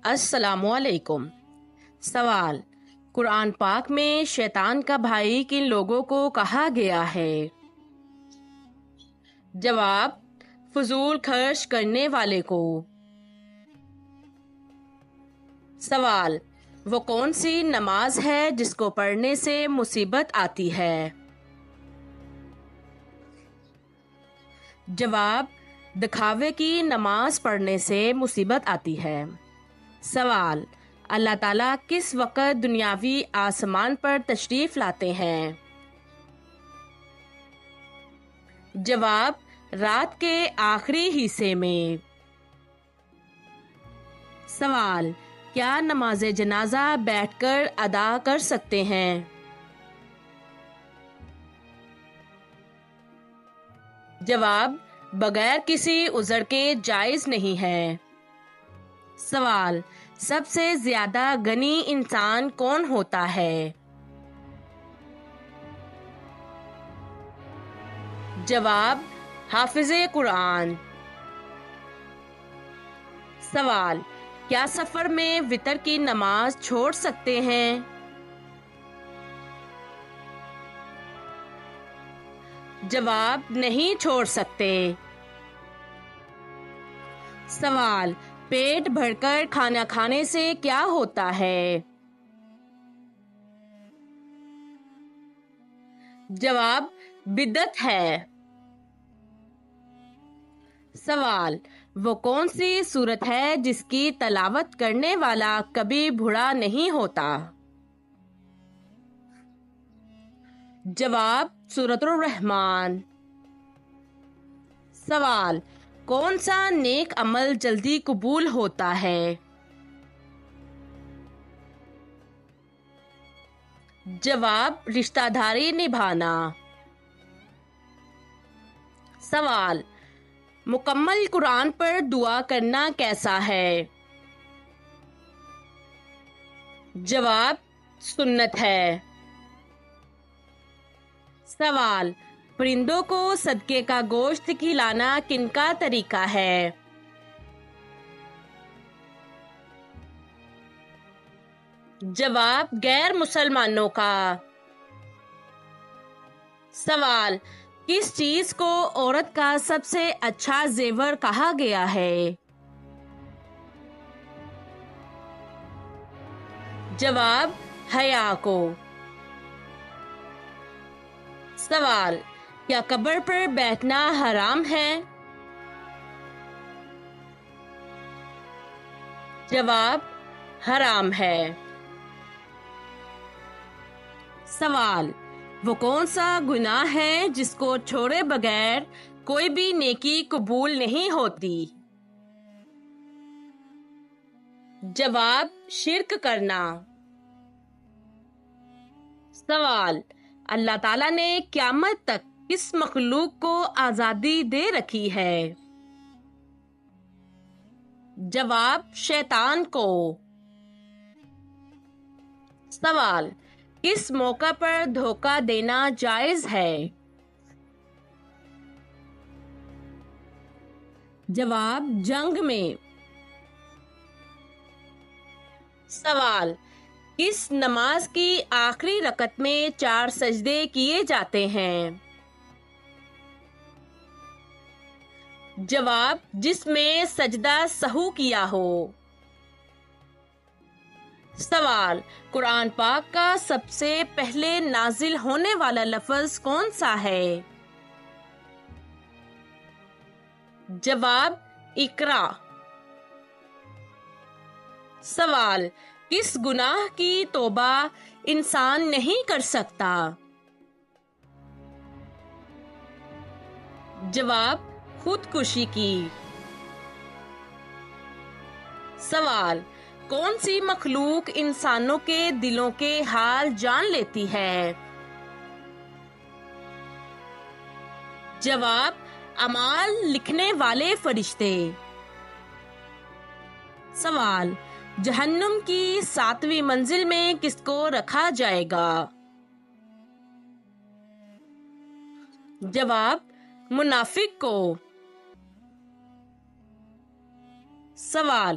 السلام علیکم۔ سوال: قرآن پاک میں شیطان کا بھائی کن لوگوں کو کہا گیا ہے؟ جواب: فضول خرچ کرنے والے کو۔ سوال: وہ کون سی نماز ہے جس کو پڑھنے سے مصیبت آتی ہے؟ جواب: دکھاوے کی نماز پڑھنے سے مصیبت آتی ہے۔ سوال: اللہ تعالیٰ کس وقت دنیاوی آسمان پر تشریف لاتے ہیں؟ جواب: رات کے آخری حصے میں۔ سوال: کیا نماز جنازہ بیٹھ کر ادا کر سکتے ہیں؟ جواب: بغیر کسی عذر کے جائز نہیں ہے۔ سوال: سب سے زیادہ غنی انسان کون ہوتا ہے؟ جواب: حافظ قرآن۔ سوال: کیا سفر میں وتر کی نماز چھوڑ سکتے ہیں؟ جواب: نہیں چھوڑ سکتے۔ سوال: پیٹ بھر کر کھانا کھانے سے کیا ہوتا ہے؟ جواب: بدعت ہے۔ سوال: وہ کون سی سورت ہے جس کی تلاوت کرنے والا کبھی بوڑھا نہیں ہوتا؟ جواب: سورۃ الرحمن۔ سوال: کون سا نیک عمل جلدی قبول ہوتا ہے؟ جواب: رشتہ داری نبھانا۔ سوال: مکمل قرآن پر دعا کرنا کیسا ہے؟ جواب: سنت ہے۔ سوال: پرندوں کو صدقے کا گوشت کھلانا کن کا طریقہ ہے؟ جواب: غیر مسلمانوں کا۔ سوال: کس چیز کو عورت کا سب سے اچھا زیور کہا گیا ہے؟ جواب: حیا کو۔ سوال: کیا قبر پر بیٹھنا حرام ہے؟ جواب: حرام ہے۔ سوال: وہ کون سا گناہ ہے جس کو چھوڑے بغیر کوئی بھی نیکی قبول نہیں ہوتی؟ جواب: شرک کرنا۔ سوال: اللہ تعالیٰ نے قیامت تک کس مخلوق کو آزادی دے رکھی ہے؟ جواب: شیطان کو۔ سوال: کس موقع پر دھوکہ دینا جائز ہے؟ جواب: جنگ میں۔ سوال: کس نماز کی آخری رکعت میں 4 سجدے کیے جاتے ہیں؟ جواب: جس میں سجدہ سہو کیا ہو۔ سوال: قرآن پاک کا سب سے پہلے نازل ہونے والا لفظ کون سا ہے؟ جواب: اقرا۔ سوال: کس گناہ کی توبہ انسان نہیں کر سکتا؟ جواب: خودکشی کی۔ سوال: کون سی مخلوق انسانوں کے دلوں کے حال جان لیتی ہے؟ جواب: اعمال لکھنے والے فرشتے۔ سوال: جہنم کی 7ویں منزل میں کس کو رکھا جائے گا؟ جواب: منافق کو۔ سوال: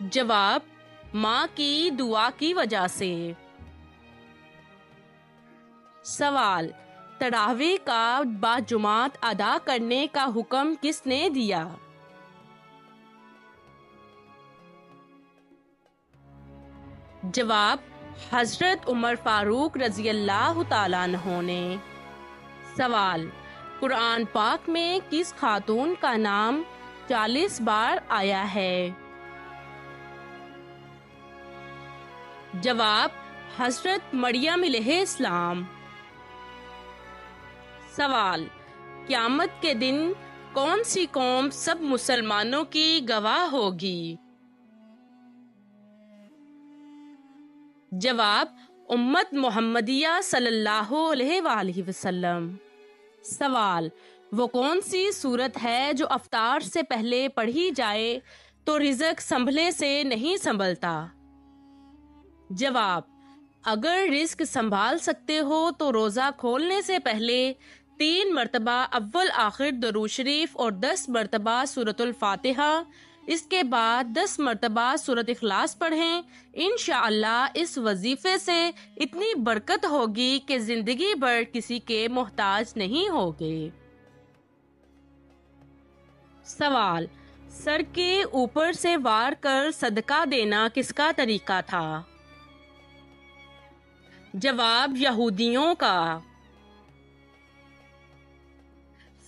جواب: ماں کی دعا کی وجہ سے۔ سوال: تراویح کا باجماعت ادا کرنے کا حکم کس نے دیا؟ جواب: حضرت عمر فاروق رضی اللہ تعالیٰ عنہ نے۔ سوال: قرآن پاک میں کس خاتون کا نام 40 بار آیا ہے؟ جواب: حضرت مریم علیہ السلام۔ سوال: قیامت کے دن کون سی قوم سب مسلمانوں کی گواہ ہوگی؟ جواب: امت محمدیہ صلی اللہ علیہ وآلہ وسلم۔ سوال: وہ کون سی سورت ہے جو افطار سے پہلے پڑھی جائے تو رزق سنبھلے سے نہیں سنبھلتا؟ جواب: اگر رزق سنبھال سکتے ہو تو روزہ کھولنے سے پہلے 3 مرتبہ اول آخر درود شریف اور 10 مرتبہ سورۃ الفاتحہ، اس کے بعد 10 مرتبہ سورۃ اخلاص پڑھیں۔ انشاءاللہ اس وظیفے سے اتنی برکت ہوگی کہ زندگی بھر کسی کے محتاج نہیں ہوگے۔ سوال: سر کے اوپر سے وار کر صدقہ دینا کس کا طریقہ تھا؟ جواب: یہودیوں کا۔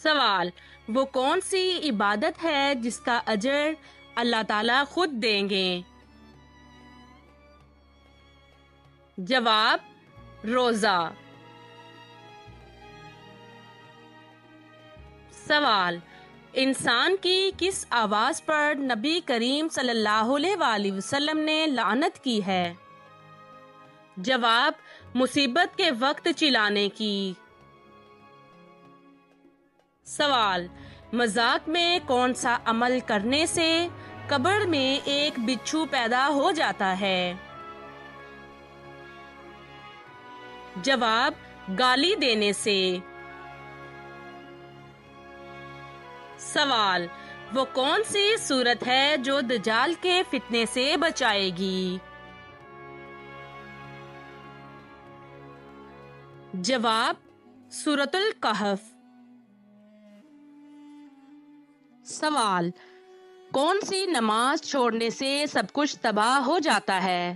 سوال: وہ کون سی عبادت ہے جس کا اجر اللہ تعالیٰ خود دیں گے؟ جواب: روزہ۔ سوال: انسان کی کس آواز پر نبی کریم صلی اللہ علیہ وآلہ وسلم نے لعنت کی ہے؟ جواب: مصیبت کے وقت چلانے کی۔ سوال: مذاق میں کون سا عمل کرنے سے قبر میں ایک بچھو پیدا ہو جاتا ہے؟ جواب: گالی دینے سے۔ سوال: وہ کون سی سورت ہے جو دجال کے فتنے سے بچائے گی؟ جواب: سورۃ الکہف۔ سوال: کون سی نماز چھوڑنے سے سب کچھ تباہ ہو جاتا ہے؟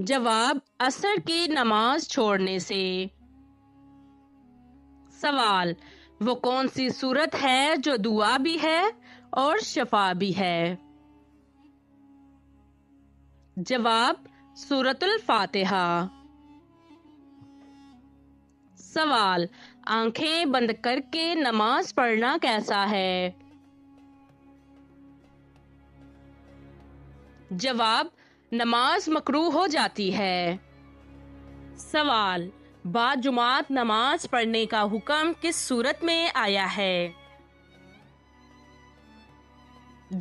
جواب: عصر کی نماز چھوڑنے سے۔ سوال: وہ کون سی سورت ہے جو دعا بھی ہے اور شفا بھی ہے؟ جواب: سورۃ الفاتحہ۔ سوال: آنکھیں بند کر کے نماز پڑھنا کیسا ہے؟ جواب: نماز مکروہ ہو جاتی ہے۔ سوال: باجماعت نماز پڑھنے کا حکم کس سورت میں آیا ہے؟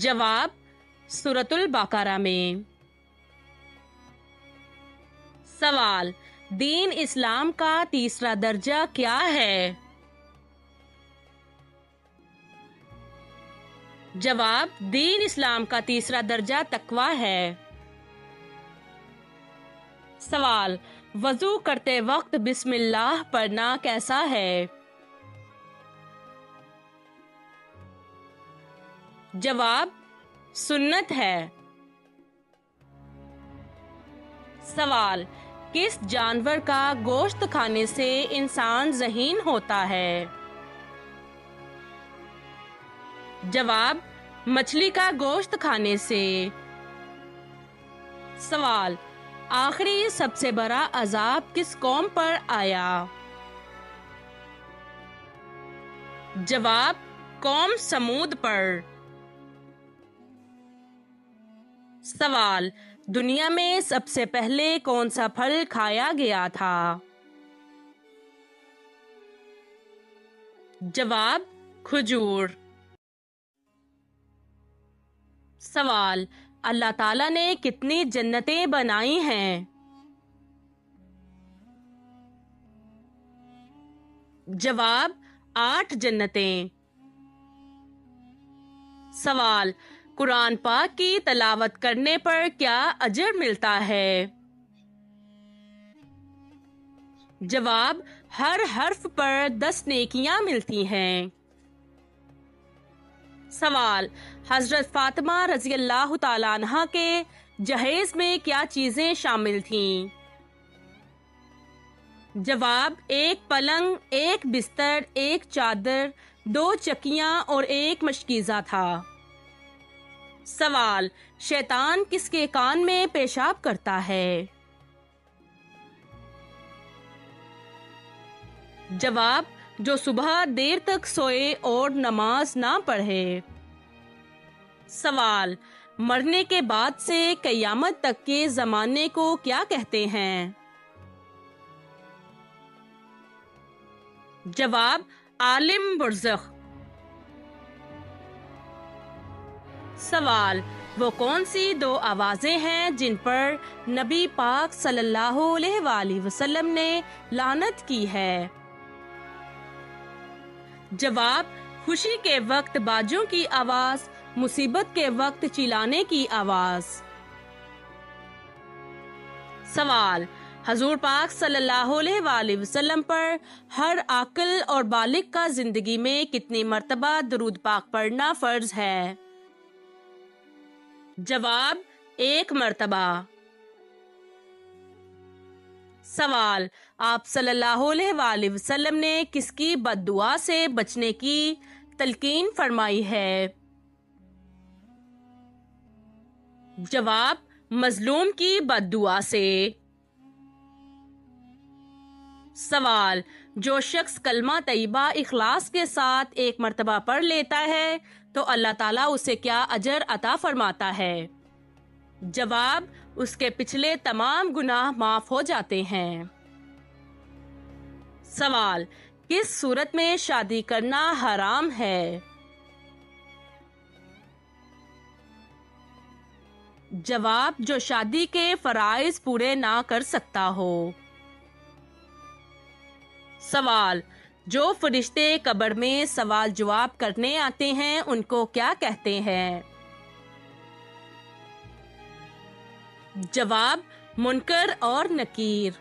جواب: سورۃ البقرہ میں۔ سوال: دین اسلام کا تیسرا درجہ کیا ہے؟ جواب: دین اسلام کا تیسرا درجہ تقوی ہے۔ سوال: وضو کرتے وقت بسم اللہ پڑھنا کیسا ہے؟ جواب: سنت ہے۔ سوال: کس جانور کا گوشت کھانے سے انسان ذہین ہوتا ہے؟ جواب: مچھلی کا گوشت کھانے سے۔ سوال: آخری سب سے بڑا عذاب کس قوم پر آیا؟ جواب: قوم سمود پر۔ سوال: دنیا میں سب سے پہلے کون سا پھل کھایا گیا تھا؟ جواب: کھجور۔ سوال: اللہ تعالیٰ نے کتنی جنتیں بنائی ہیں؟ جواب: 8 جنتیں۔ سوال: قرآن پاک کی تلاوت کرنے پر کیا اجر ملتا ہے؟ جواب: ہر حرف پر 10 نیکیاں ملتی ہیں۔ سوال: حضرت فاطمہ رضی اللہ تعالیٰ عنہ کے جہیز میں کیا چیزیں شامل تھیں؟ جواب: ایک پلنگ، ایک بستر، ایک چادر، 2 چکیاں اور ایک مشکیزہ تھا۔ سوال: شیطان کس کے کان میں پیشاب کرتا ہے؟ جواب: جو صبح دیر تک سوئے اور نماز نہ پڑھے۔ سوال: مرنے کے بعد سے قیامت تک کے زمانے کو کیا کہتے ہیں؟ جواب: عالم برزخ۔ سوال: وہ کون سی 2 آوازیں ہیں جن پر نبی پاک صلی اللہ علیہ وآلہ وسلم نے لعنت کی ہے؟ جواب: خوشی کے وقت باجوں کی آواز، مصیبت کے وقت چلانے کی آواز۔ سوال: حضور پاک صلی اللہ علیہ وآلہ وسلم پر ہر عاقل اور بالغ کا زندگی میں کتنی مرتبہ درود پاک پڑھنا فرض ہے؟ جواب: 1 مرتبہ۔ سوال: آپ صلی اللہ علیہ وآلہ وسلم نے کس کی بد دعا سے بچنے کی تلقین فرمائی ہے؟ جواب: مظلوم کی بد دعا سے۔ سوال: جو شخص کلمہ طیبہ اخلاص کے ساتھ 1 مرتبہ پڑھ لیتا ہے تو اللہ تعالیٰ اسے کیا اجر عطا فرماتا ہے؟ جواب: اس کے پچھلے تمام گناہ معاف ہو جاتے ہیں۔ سوال: کس صورت میں شادی کرنا حرام ہے؟ جواب: جو شادی کے فرائض پورے نہ کر سکتا ہو۔ سوال: جو فرشتے قبر میں سوال جواب کرنے آتے ہیں ان کو کیا کہتے ہیں؟ جواب: منکر اور نکیر۔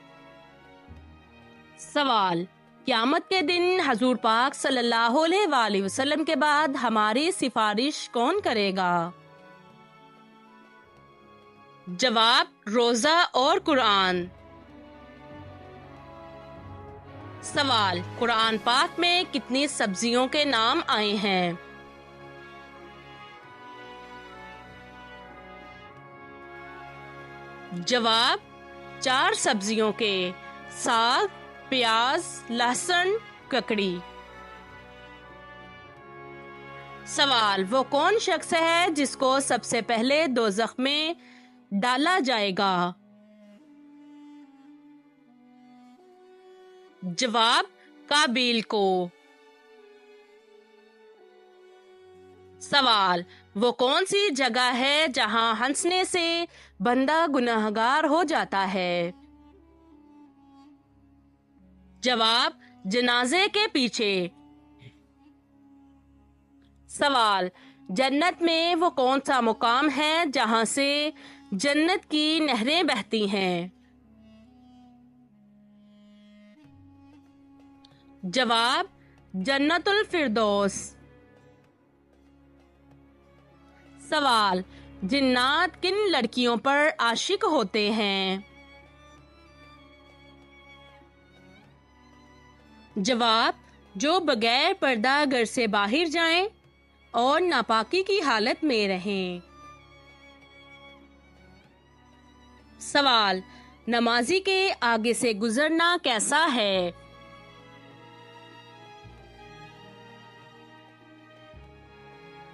سوال: قیامت کے دن حضور پاک صلی اللہ علیہ وآلہ وسلم کے بعد ہماری سفارش کون کرے گا؟ جواب: روزہ اور قرآن۔ سوال: قرآن پاک میں کتنی سبزیوں کے نام آئے ہیں؟ جواب: 4 سبزیوں کے: ساگ، پیاز، لہسن، ککڑی۔ سوال: وہ کون شخص ہے جس کو سب سے پہلے دوزخ میں ڈالا جائے گا؟ جواب: قابیل کو۔ سوال: وہ کون سی جگہ ہے جہاں ہنسنے سے بندہ گنہگار ہو جاتا ہے؟ جواب: جنازے کے پیچھے۔ سوال: جنت میں وہ کون سا مقام ہے جہاں سے جنت کی نہریں بہتی ہیں؟ جواب: جنت الفردوس۔ سوال: جنات کن لڑکیوں پر عاشق ہوتے ہیں؟ جواب: جو بغیر پردہ گھر سے باہر جائیں اور ناپاکی کی حالت میں رہیں۔ سوال: نمازی کے آگے سے گزرنا کیسا ہے؟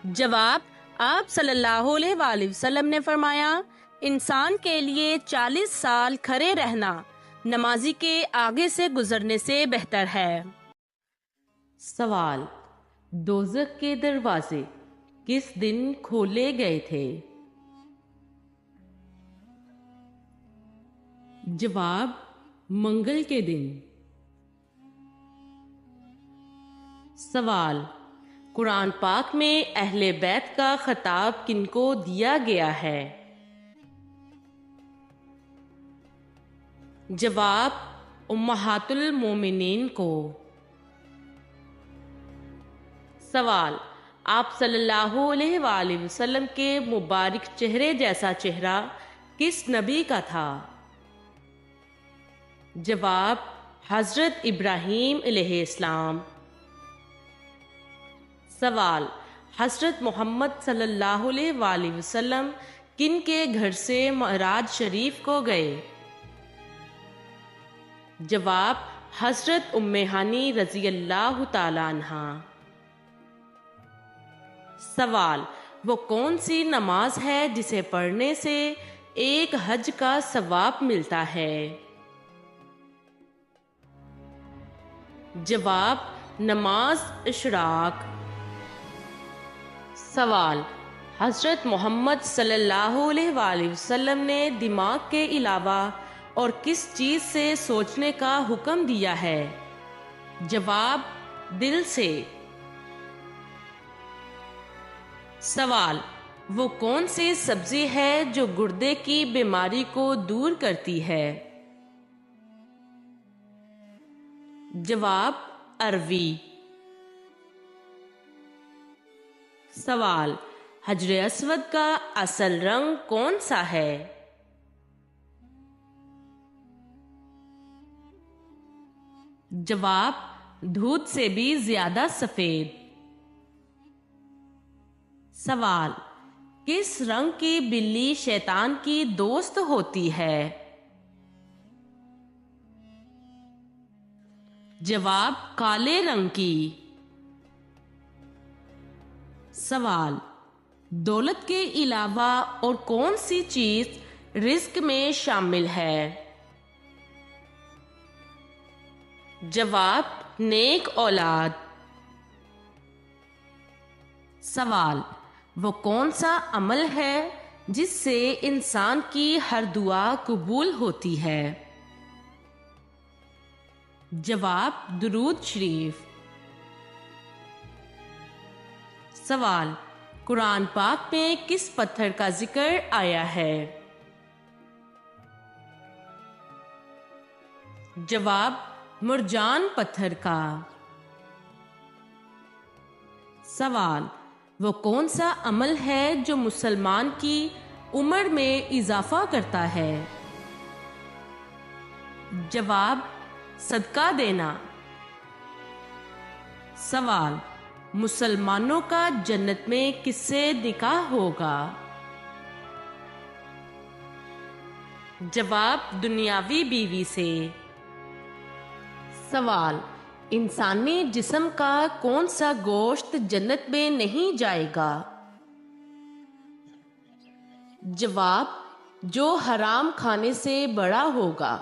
جواب: آپ صلی اللہ علیہ وآلہ وسلم نے فرمایا، انسان کے لیے 40 سال کھڑے رہنا نمازی کے آگے سے گزرنے سے بہتر ہے۔ سوال: دوزخ کے دروازے کس دن کھولے گئے تھے؟ جواب: منگل کے دن۔ سوال: قرآن پاک میں اہل بیت کا خطاب کن کو دیا گیا ہے؟ جواب: امہات المومنین کو۔ سوال: آپ صلی اللہ علیہ وآلہ وسلم کے مبارک چہرے جیسا چہرہ کس نبی کا تھا؟ جواب: حضرت ابراہیم علیہ السلام۔ سوال: حضرت محمد صلی اللہ علیہ وآلہ وسلم کن کے گھر سے معراج شریف کو گئے؟ جواب: حضرت ام ہانی رضی اللہ تعالی عنہا۔ سوال: وہ کون سی نماز ہے جسے پڑھنے سے ایک حج کا ثواب ملتا ہے؟ جواب: نماز اشراق۔ سوال: حضرت محمد صلی اللہ علیہ وآلہ وسلم نے دماغ کے علاوہ اور کس چیز سے سوچنے کا حکم دیا ہے؟ جواب: دل سے۔ سوال: وہ کون سی سبزی ہے جو گردے کی بیماری کو دور کرتی ہے؟ جواب: اروی۔ سوال: حجر اسود کا اصل رنگ کون سا ہے؟ جواب: دودھ سے بھی زیادہ سفید۔ سوال: کس رنگ کی بلی شیطان کی دوست ہوتی ہے؟ جواب: کالے رنگ کی۔ سوال: دولت کے علاوہ اور کون سی چیز رزق میں شامل ہے؟ جواب: نیک اولاد۔ سوال: وہ کون سا عمل ہے جس سے انسان کی ہر دعا قبول ہوتی ہے؟ جواب: درود شریف۔ سوال: قرآن پاک میں کس پتھر کا ذکر آیا ہے؟ جواب: مرجان پتھر کا۔ سوال: وہ کون سا عمل ہے جو مسلمان کی عمر میں اضافہ کرتا ہے؟ جواب: صدقہ دینا۔ سوال: مسلمانوں کا جنت میں کس سے نکاح ہوگا؟ جواب: دنیاوی بیوی سے۔ سوال: انسانی جسم کا کون سا گوشت جنت میں نہیں جائے گا؟ جواب: جو حرام کھانے سے بڑا ہوگا۔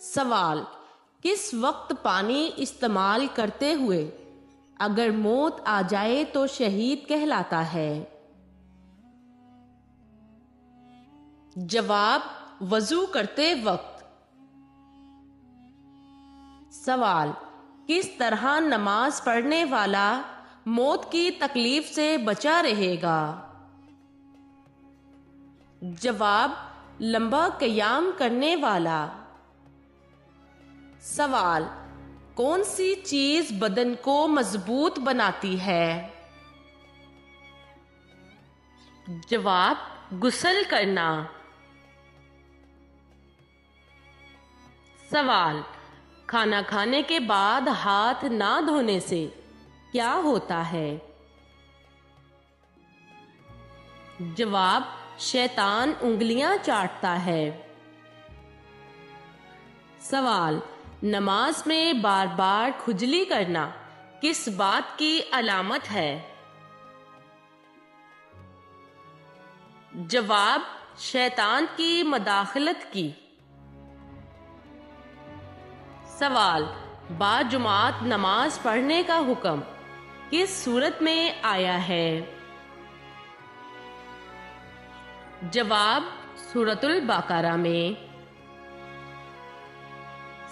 سوال: کس وقت پانی استعمال کرتے ہوئے اگر موت آ جائے تو شہید کہلاتا ہے؟ جواب: وضو کرتے وقت۔ سوال: کس طرح نماز پڑھنے والا موت کی تکلیف سے بچا رہے گا؟ جواب: لمبا قیام کرنے والا۔ سوال: کون سی چیز بدن کو مضبوط بناتی ہے؟ جواب: غسل کرنا۔ سوال: کھانا کھانے کے بعد ہاتھ نہ دھونے سے کیا ہوتا ہے؟ جواب: شیطان انگلیاں چاٹتا ہے۔ سوال: نماز میں بار بار کھجلی کرنا کس بات کی علامت ہے؟ جواب: شیطان کی مداخلت کی۔ سوال: باجماعت نماز پڑھنے کا حکم کس صورت میں آیا ہے؟ جواب: سورۃ البقرہ میں۔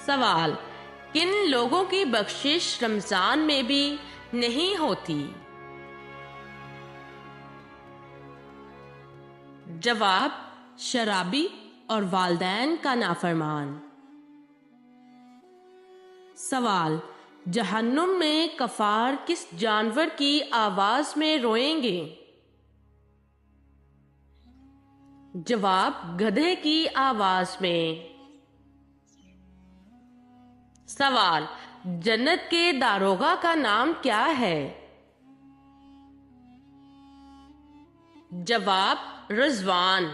سوال: کن لوگوں کی بخشش رمضان میں بھی نہیں ہوتی؟ جواب: شرابی اور والدین کا نافرمان۔ سوال: جہنم میں کفار کس جانور کی آواز میں روئیں گے؟ جواب: گدھے کی آواز میں۔ سوال: جنت کے داروغہ کا نام کیا ہے؟ جواب: رضوان۔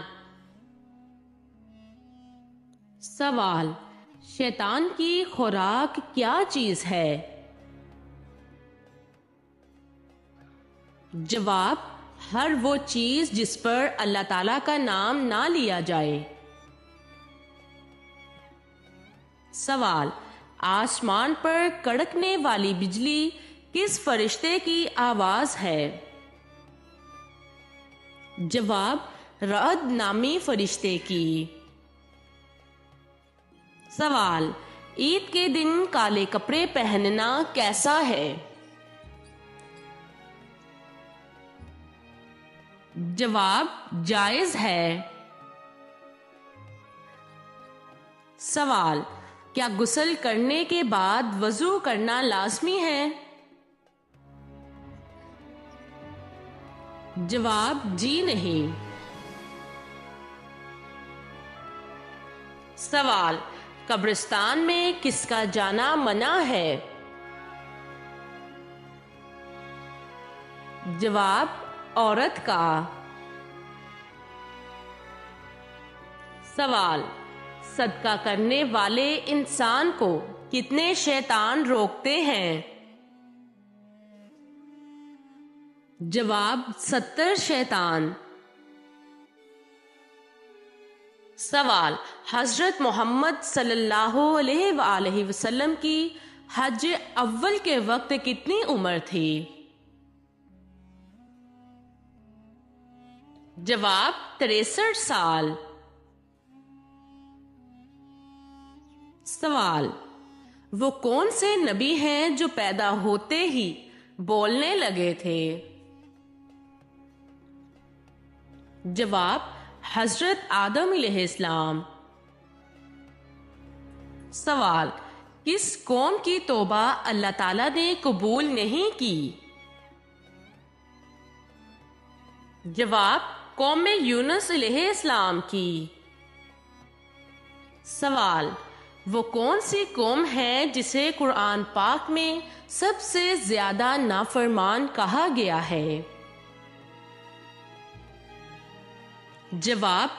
سوال: شیطان کی خوراک کیا چیز ہے؟ جواب: ہر وہ چیز جس پر اللہ تعالیٰ کا نام نہ لیا جائے۔ سوال: آسمان پر کڑکنے والی بجلی کس فرشتے کی آواز ہے؟ جواب: رعد نامی فرشتے کی۔ سوال: عید کے دن کالے کپڑے پہننا کیسا ہے؟ جواب: جائز ہے۔ سوال: کیا غسل کرنے کے بعد وضو کرنا لازمی ہے؟ جواب: جی نہیں۔ سوال: قبرستان میں کس کا جانا منع ہے؟ جواب: عورت کا۔ سوال: صدقہ کرنے والے انسان کو کتنے شیطان روکتے ہیں؟ جواب: 70 شیطان۔ سوال: حضرت محمد صلی اللہ علیہ وآلہ وسلم کی حج اول کے وقت کتنی عمر تھی؟ جواب: 63 سال۔ سوال: وہ کون سے نبی ہیں جو پیدا ہوتے ہی بولنے لگے تھے؟ جواب: حضرت آدم علیہ السلام۔ سوال: کس قوم کی توبہ اللہ تعالیٰ نے قبول نہیں کی؟ جواب: قوم یونس علیہ السلام کی۔ سوال: وہ کون سی قوم ہے جسے قرآن پاک میں سب سے زیادہ نافرمان کہا گیا ہے؟ جواب: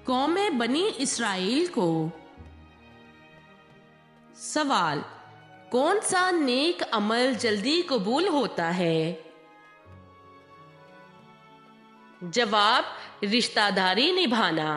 قوم بنی اسرائیل کو۔ سوال: کون سا نیک عمل جلدی قبول ہوتا ہے؟ جواب: رشتہ داری نبھانا۔